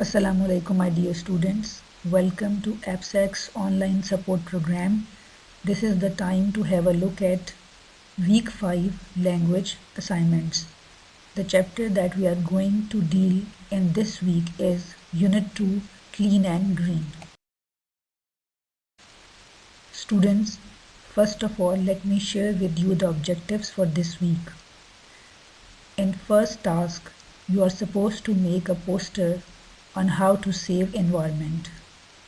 Assalamu alaikum, my dear students. Welcome to APSEC's online support program. This is the time to have a look at week 5 language assignments. The chapter that we are going to deal in this week is Unit 2 Clean and Green. Students, first of all, let me share with you the objectives for this week. In first task, you are supposed to make a poster on how to save environment.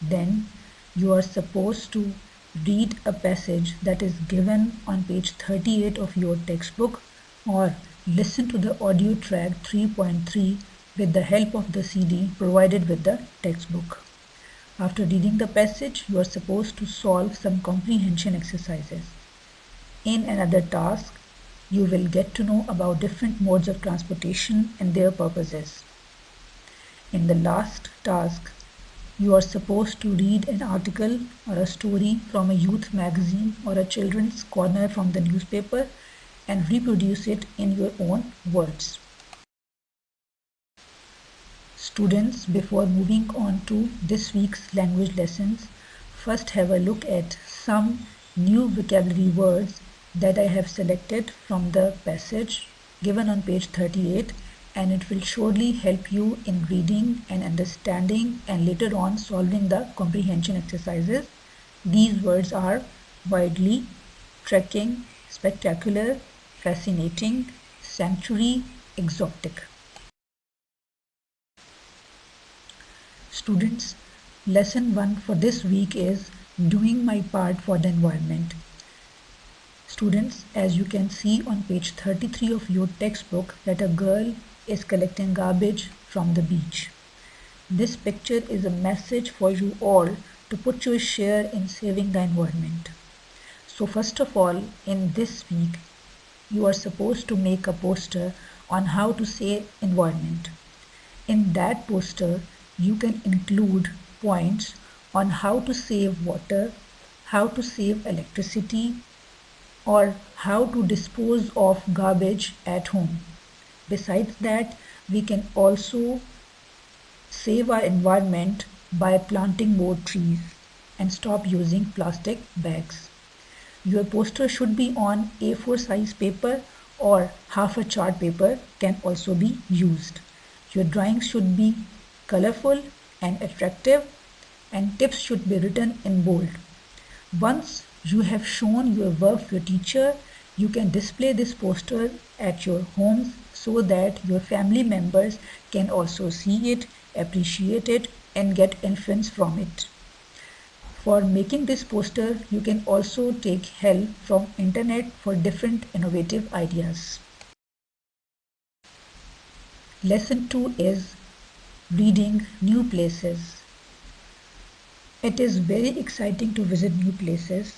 Then you are supposed to read a passage that is given on page 38 of your textbook or listen to the audio track 3.3 with the help of the CD provided with the textbook. After reading the passage, you are supposed to solve some comprehension exercises. In another task, you will get to know about different modes of transportation and their purposes. In the last task, you are supposed to read an article or a story from a youth magazine or a children's corner from the newspaper and reproduce it in your own words. Students, before moving on to this week's language lessons, first have a look at some new vocabulary words that I have selected from the passage given on page 38, and it will surely help you in reading and understanding and later on solving the comprehension exercises. These words are widely, trekking, spectacular, fascinating, sanctuary, exotic. Students, lesson 1 for this week is doing my part for the environment. Students, as you can see on page 33 of your textbook that a girl is collecting garbage from the beach. This picture is a message for you all to put your share in saving the environment. So first of all, in this week, you are supposed to make a poster on how to save environment. In that poster, you can include points on how to save water, how to save electricity, or how to dispose of garbage at home. Besides that, we can also save our environment by planting more trees and stop using plastic bags. Your poster should be on A4 size paper or half a chart paper can also be used. Your drawings should be colorful and attractive, and tips should be written in bold. Once you have shown your work to your teacher, you can display this poster at your homes so that your family members can also see it, appreciate it, and get influence from it. For making this poster, you can also take help from internet for different innovative ideas. Lesson 2 is reading new places. It is very exciting to visit new places.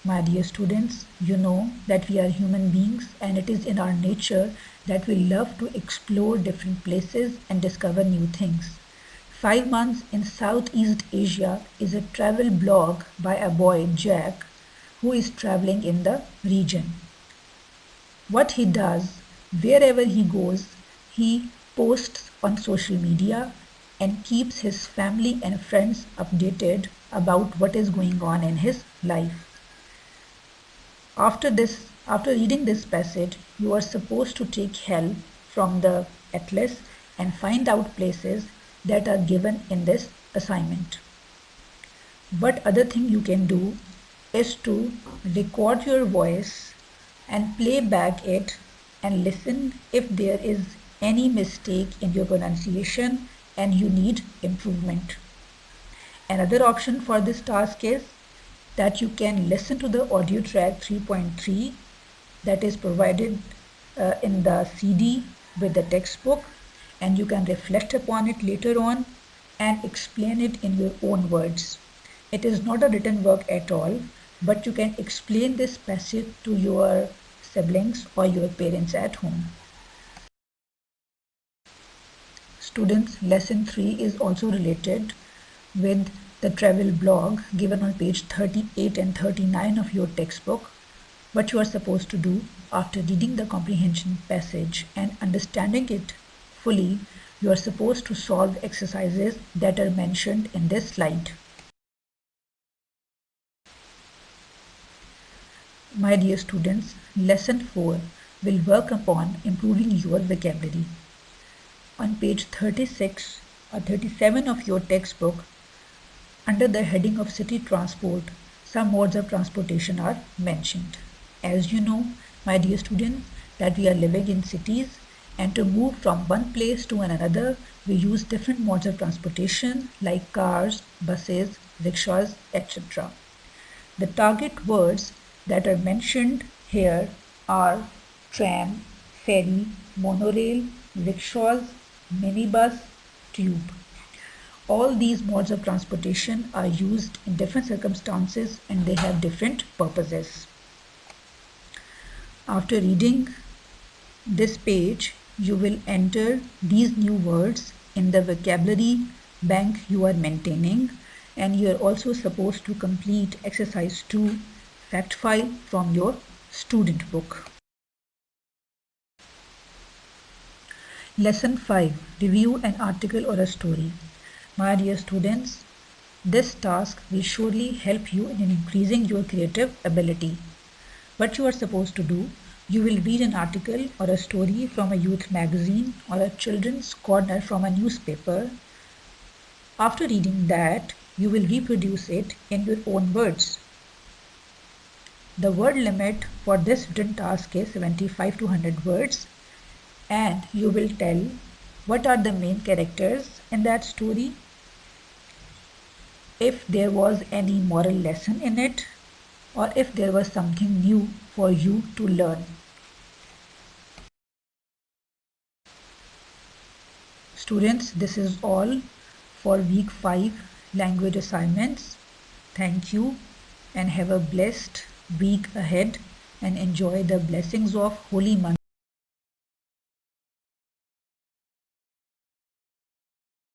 My dear students, you know that we are human beings and it is in our nature that we love to explore different places and discover new things. 5 months in Southeast Asia is a travel blog by a boy, Jack, who is traveling in the region. What he does, wherever he goes, he posts on social media and keeps his family and friends updated about what is going on in his life. After reading this passage, you are supposed to take help from the atlas and find out places that are given in this assignment. What other thing you can do is to record your voice and play back it and listen if there is any mistake in your pronunciation and you need improvement. Another option for this task is that you can listen to the audio track 3.3 that is provided in the CD with the textbook, and you can reflect upon it later on and explain it in your own words. It is not a written work at all, but you can explain this passage to your siblings or your parents at home. Students, lesson 3 is also related with the travel blog given on page 38 and 39 of your textbook. What you are supposed to do after reading the comprehension passage and understanding it fully, You are supposed to solve exercises that are mentioned in this slide. My dear students, lesson 4 will work upon improving your vocabulary. On page 36 or 37 of your textbook, under the heading of city transport, some modes of transportation are mentioned. As you know, my dear students, that we are living in cities, and to move from one place to another, we use different modes of transportation like cars, buses, rickshaws, etc. The target words that are mentioned here are tram, ferry, monorail, rickshaws, minibus, tube. All these modes of transportation are used in different circumstances and they have different purposes. After reading this page, you will enter these new words in the vocabulary bank you are maintaining, and you are also supposed to complete exercise 2 fact file from your student book. Lesson 5, review an article or a story. My dear students, this task will surely help you in increasing your creative ability. What you are supposed to do, you will read an article or a story from a youth magazine or a children's corner from a newspaper. After reading that, you will reproduce it in your own words. The word limit for this written task is 75 to 100 words, and you will tell what are the main characters in that story, if there was any moral lesson in it, or if there was something new for you to learn. Students, this is all for week 5 language assignments. Thank you and have a blessed week ahead and enjoy the blessings of holy month.